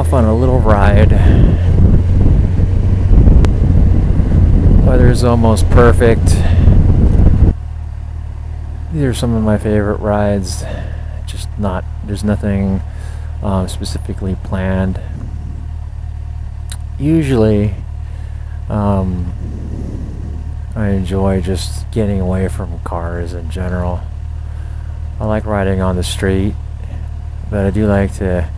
off on a little ride. Weather's almost perfect. These are some of my favorite rides. There's nothing specifically planned. Usually, I enjoy just getting away from cars in general. I like riding on the street, but I do like to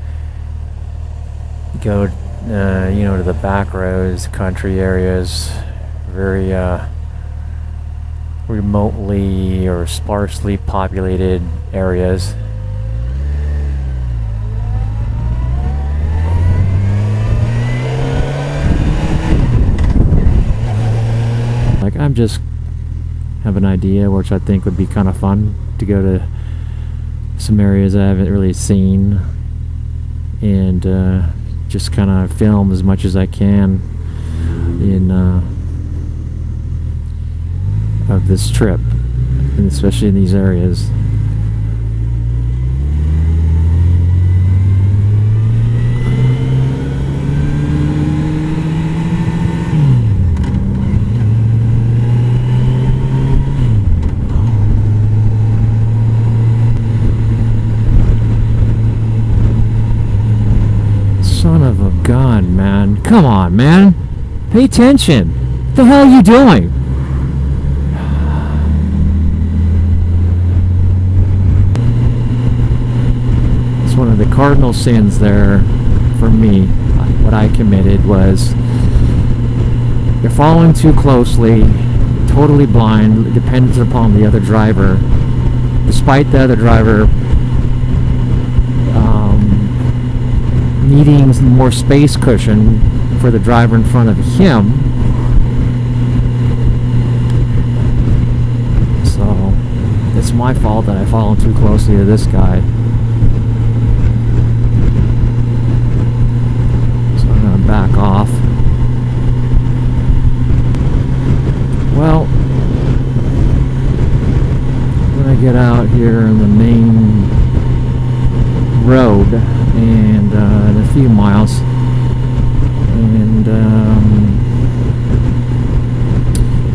go, to the back roads, country areas, very remotely or sparsely populated areas. Like, I'm just have an idea which I think would be kind of fun to go to some areas I haven't really seen and just kind of film as much as I can in of this trip, and especially in these areas. Son of a gun, man. Come on, man. Pay attention. What the hell are you doing? It's one of the cardinal sins there for me. What I committed was you're following too closely, totally blind, dependent upon the other driver, despite the other driver needing more space cushion for the driver in front of him. So it's my fault that I followed too closely to this guy. So I'm gonna back off. Well, when I get out here in the main road and in a few miles, and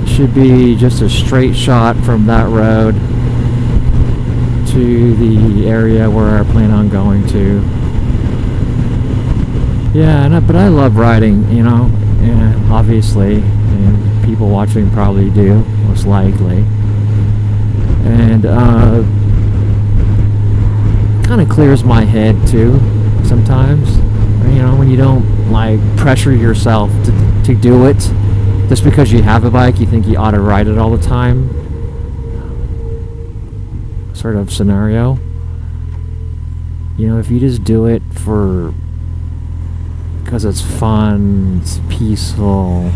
should be just a straight shot from that road to the area where I plan on going to. Yeah, but I love riding, and obviously, and people watching probably do, most likely. And kind of clears my head too sometimes, when you don't pressure yourself to do it just because you have a bike. You think you ought to ride it all the time, sort of scenario. If you just do it because it's fun, it's peaceful.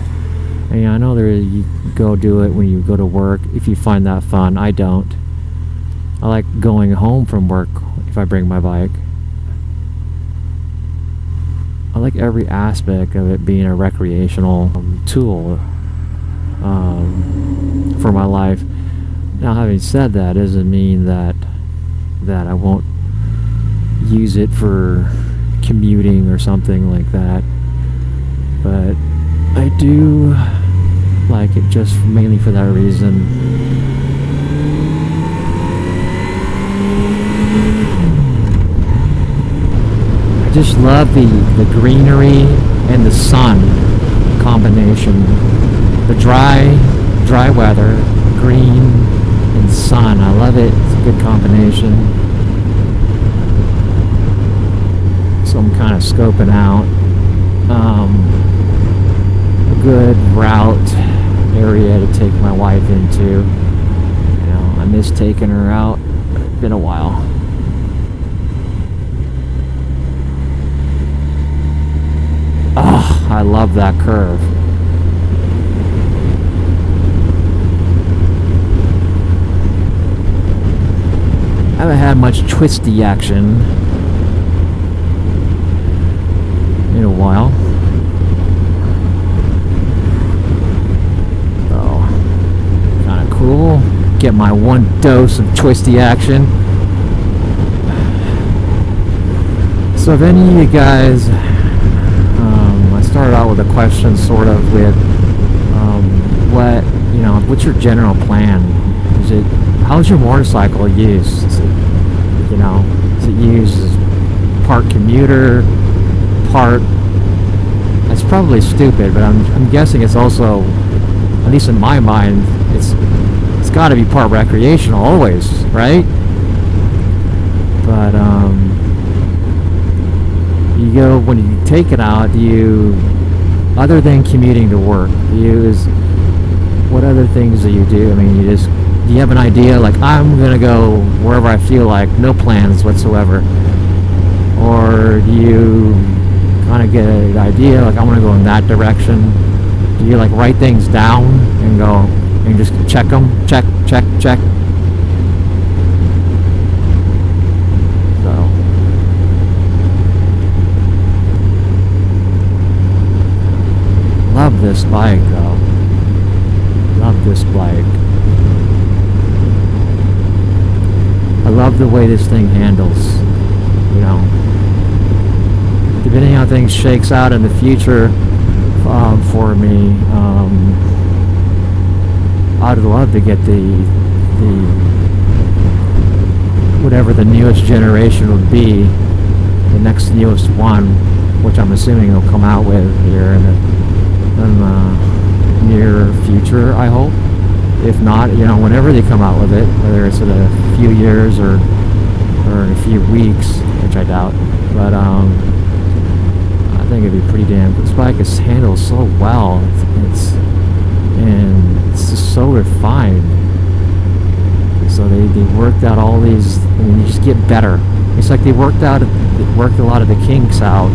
I know you go do it when you go to work if you find that fun. I don't. I like going home from work if I bring my bike. I like every aspect of it being a recreational tool for my life. Now, having said that, doesn't mean that I won't use it for commuting or something like that. But I do like it just mainly for that reason. I just love the greenery and the sun combination. The dry weather, green and sun. I love it. It's a good combination. So I'm kind of scoping out a good route area to take my wife into. I miss taking her out. It's been a while. Oh, I love that curve. I haven't had much twisty action in a while. So, kind of cool. Get my one dose of twisty action. So if any of you guys started out with a question, sort of, with what's your general plan? How's your motorcycle used? Is it used as part commuter, part? It's probably stupid, but I'm guessing it's also, at least in my mind, it's got to be part recreational always, right? But when you take it out, other than commuting to work, what other things do you do? I mean, do you have an idea, like, I'm gonna go wherever I feel like, no plans whatsoever? Or do you kind of get an idea, like, I want to go in that direction? Do you, like, write things down and go and just check them, check? So love this bike, though. Love this bike. I love the way this thing handles. Depending on how things shakes out in the future for me, I'd love to get the whatever the newest generation would be, the next newest one, which I'm assuming they'll come out with here in the near future, I hope. If not, whenever they come out with it, whether it's in a few years or in a few weeks, which I doubt, but I think it'd be pretty damn. This bike is handled so well. It's just so refined. So they worked out all these. I mean, you just get better. It's like they worked a lot of the kinks out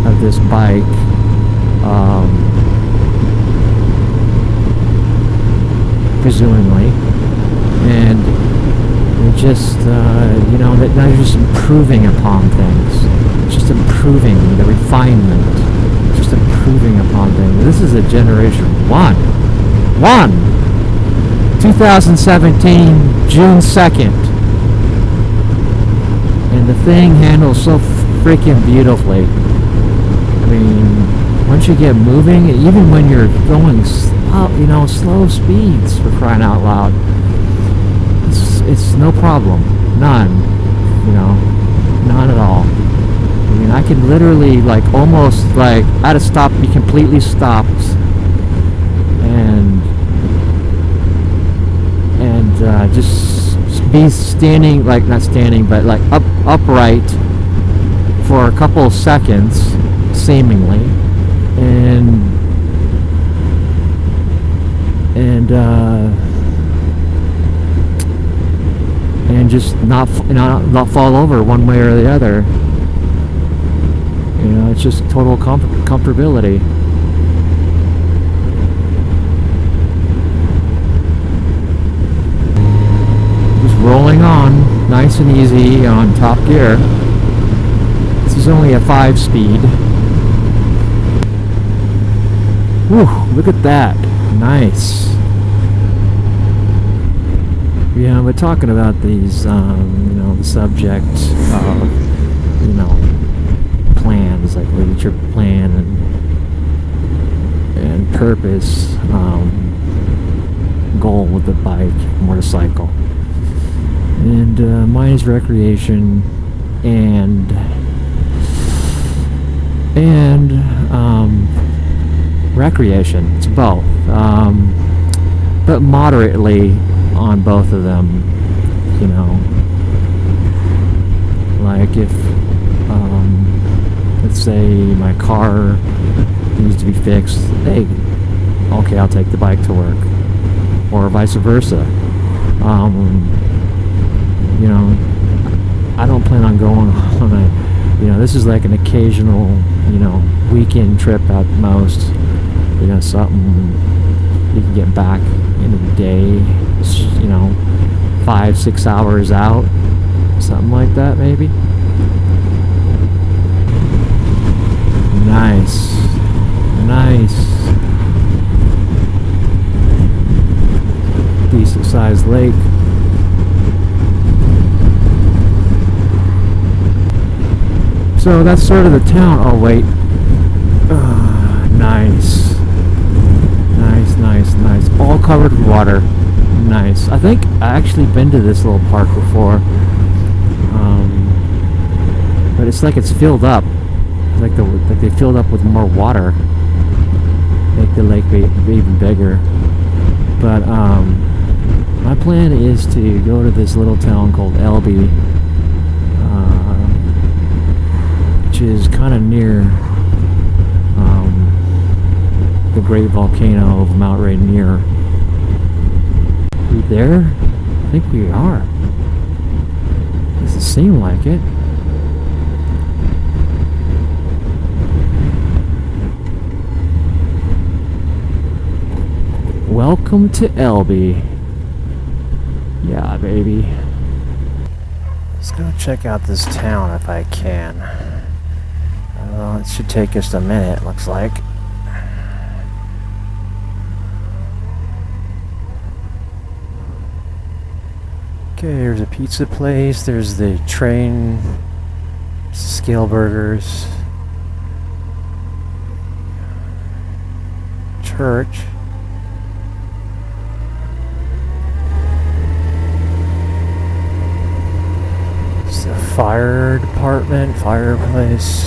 of this bike. Presumably, and it just that now you're just improving upon things, just improving the refinement, just improving upon things. This is a generation 2017 June 2nd, and the thing handles so freaking beautifully. I mean, once you get moving, even when you're going slow speeds, for crying out loud, it's no problem, none at all. I mean, I can literally, like, almost, like, I had to stop, be completely stopped, and just be standing, like, not standing, but like upright for a couple of seconds, seemingly, and just not fall over one way or the other. It's just total comfortability. Just rolling on, nice and easy on top gear. This is only a 5-speed. Whew, look at that. Nice. Yeah, we're talking about these, the subject of, plans, like what's your plan and purpose, goal with the bike, motorcycle. And mine is recreation and recreation. It's both, but moderately on both of them. Like if let's say my car needs to be fixed, hey, okay, I'll take the bike to work, or vice versa. I don't plan on going on a, this is like an occasional, weekend trip at most. Something you can get back in a day, 5-6 hours out, something like that, maybe. Nice. Decent sized lake. So that's sort of the town. Oh wait, covered with water. Nice. I think I actually been to this little park before, but it's like it's filled up. Like they filled up with more water. Make the lake be even bigger. But my plan is to go to this little town called Elbe, which is kind of near the great volcano of Mount Rainier. We there? I think we are. Doesn't seem like it. Welcome to Elbe. Yeah, baby. Let's go check out this town if I can. It should take just a minute, looks like. Okay, here's a pizza place. There's the train, scale burgers, church. It's the fire department, fireplace.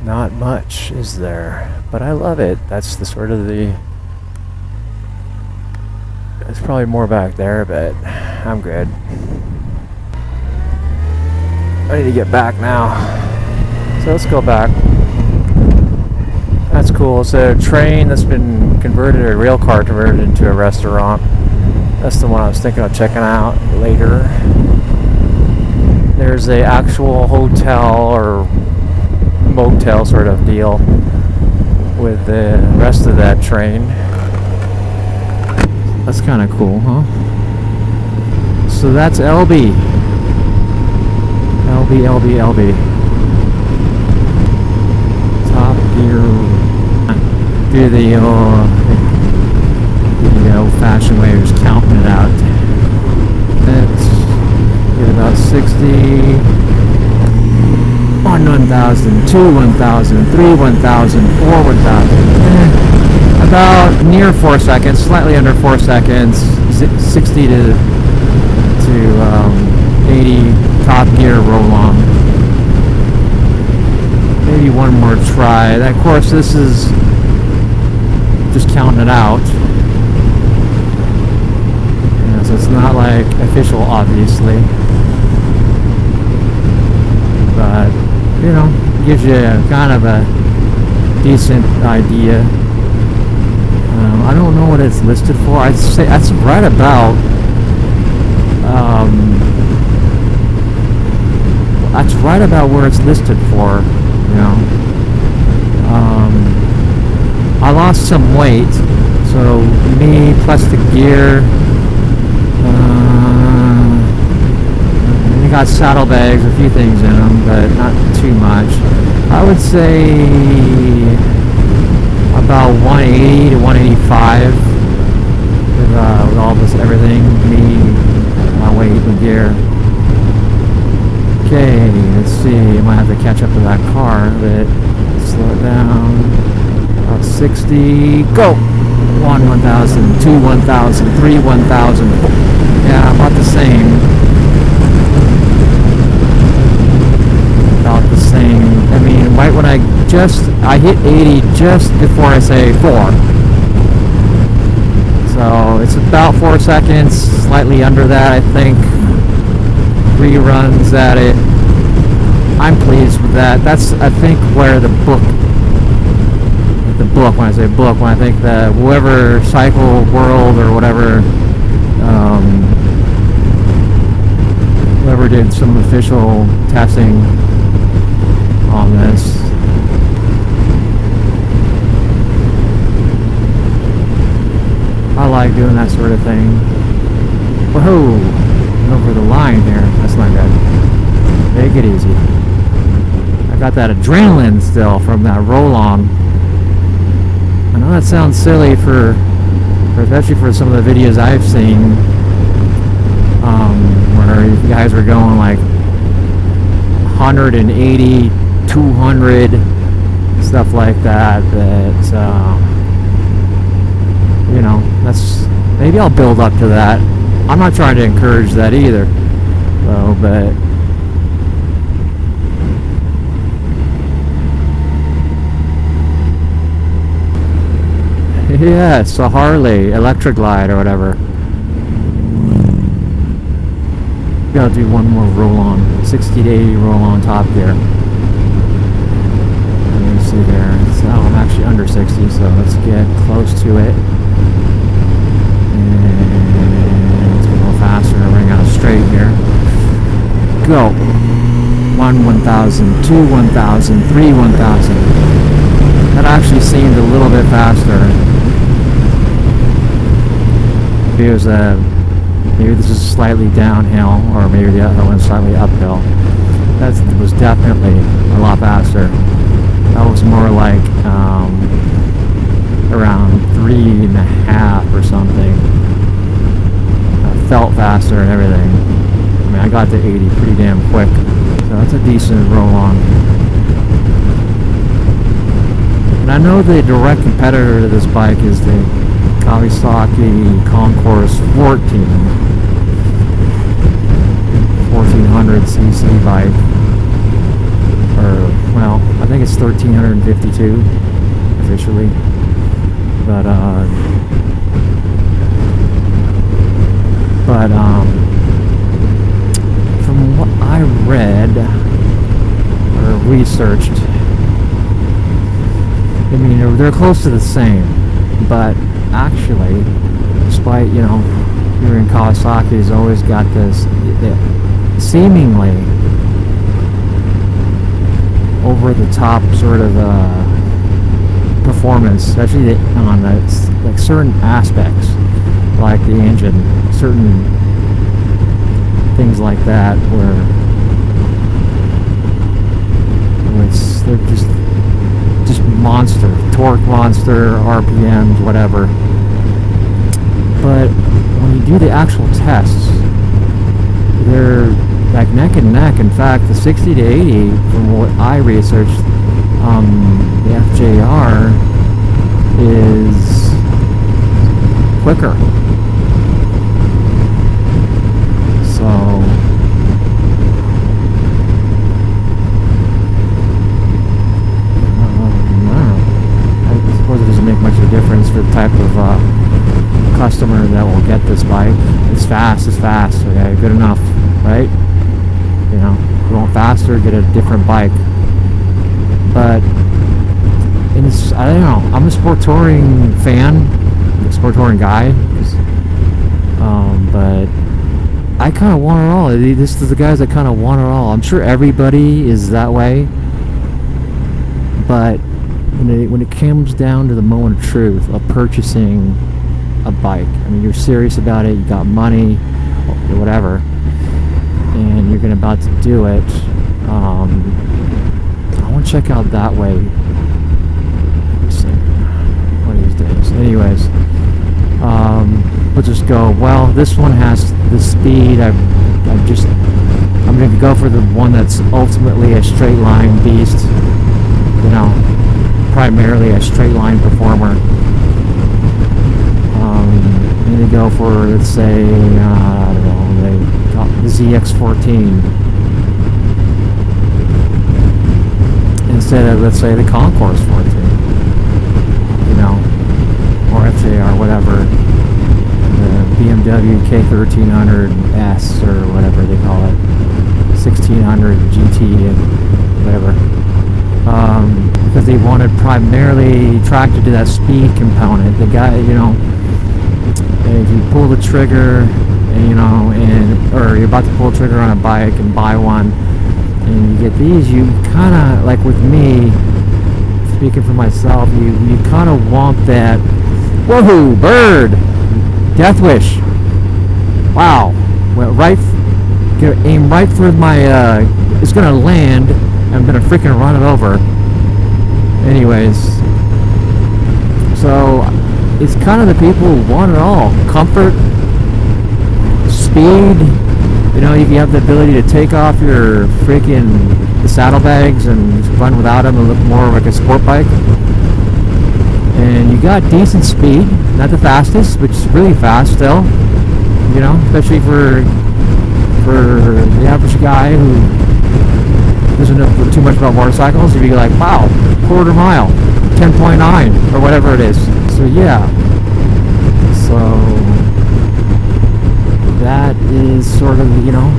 Not much is there, but I love it. That's the sort of the... There's probably more back there, but I'm good. I need to get back now. So let's go back. That's cool. It's a train that's been converted, a rail car converted into a restaurant. That's the one I was thinking of checking out later. There's a actual hotel or motel sort of deal with the rest of that train. That's kind of cool, huh? So that's Elbe. Elbe. Top Gear. Do the old-fashioned way of just counting it out. Let's get about 60. 1, 1,000, 2, 1,000, 3, 1,000, 4, 1,000. About near 4 seconds, slightly under 4 seconds. 60 to 80 top gear roll on. Maybe one more try. Of course, this is just counting it out. Yeah, so it's not like official, obviously. But gives you kind of a decent idea. I don't know what it's listed for. I'd say that's right about where it's listed for. I lost some weight, so me plus the gear. Got saddlebags, a few things in them, but not too much. I would say about 180 to 185 with all this everything, me, my weight, and gear. Okay, let's see. I might have to catch up to that car, but slow it down. About 60. Go. 1, 1,000, 2, 1,000, 3, 1,000. Yeah, about the same. About the same. I mean, right when I hit 80 just before I say 4. So it's about 4 seconds, slightly under that, I think. 3 runs at it. I'm pleased with that. That's, I think, where the book, when I say book, when I think that whoever Cycle World or whatever, whoever did some official testing on this, I like doing that sort of thing. Whoa, over the line here. That's not good. Take it easy. I got that adrenaline still from that roll-on. I know that sounds silly for especially for some of the videos I've seen, where you guys are going like 180, 200, stuff like that. You know, that's, maybe I'll build up to that. I'm not trying to encourage that either, though, but yeah, it's a Harley Electric Glide or whatever. Gotta do one more roll on, 60 to 80 roll on top gear. Let me see there. So I'm actually under 60, so let's get close to it. And let's go a little faster. Running out of straight here. Go. 1,000, 2, 1,000, 3, 1,000. That actually seemed a little bit faster. Maybe it was maybe this is slightly downhill, or maybe the other one's slightly uphill. That was definitely a lot faster. That was more like around 3.5 or something. I felt faster and everything. I mean, I got to 80 pretty damn quick, so that's a decent roll on. And I know the direct competitor to this bike is the Kawasaki Concourse 1400cc bike, or well, I think it's 1352 officially, but from what I read or researched, I mean, they're close to the same, but actually, despite, you know, hearing Kawasaki's always got this seemingly over the top sort of performance, especially on like certain aspects, like the engine, certain things like that, where they're just monster, torque monster, RPMs, whatever. But when you do the actual tests, they're like neck and neck. In fact, the 60 to 80, from what I researched, the FJR is quicker. So I suppose it doesn't make much of a difference for the type of customer that will get this bike. It's fast, okay, good enough, right? You know, if you want faster, get a different bike. But I don't know, I'm a sport touring fan, a sport touring guy, but I kind of want it all. This is the guys that kind of want it all. I'm sure everybody is that way, but when it comes down to the moment of truth of purchasing a bike, I mean, you're serious about it, you got money or whatever, and you're about to do it, I want to check out that way one of these days. Anyways, we'll just go, well, this one has the speed. I'm going to go for the one that's ultimately a straight line beast, you know, primarily a straight line performer. I'm going to go for, let's say, I don't know, the ZX14 instead of, let's say, the Concourse 14, you know, or FJR, whatever, the BMW K1300S or whatever they call it, 1600 GT and whatever, because they wanted primarily attracted to that speed component. The guy, you know, if you pull the trigger, and, you know, or you're about to pull the trigger on a bike and buy one, and you get these, you kind of, like with me, speaking for myself, you kind of want that, woohoo, bird, death wish, wow, went right, aim right for my, it's gonna land I'm gonna freaking run it over. Anyways, so it's kind of the people who want it all. Comfort, speed, you know, you have the ability to take off your freaking saddlebags and run without them and look more like a sport bike. And you got decent speed, not the fastest, but really fast still. You know, especially for the average guy who doesn't know too much about motorcycles. You'd be like, wow, quarter mile, 10.9 or whatever it is. So yeah, so that is sort of, you know,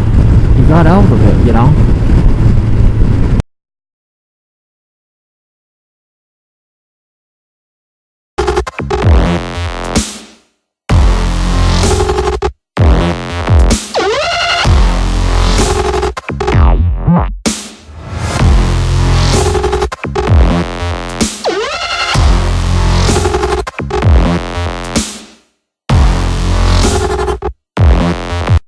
you got out of it, you know.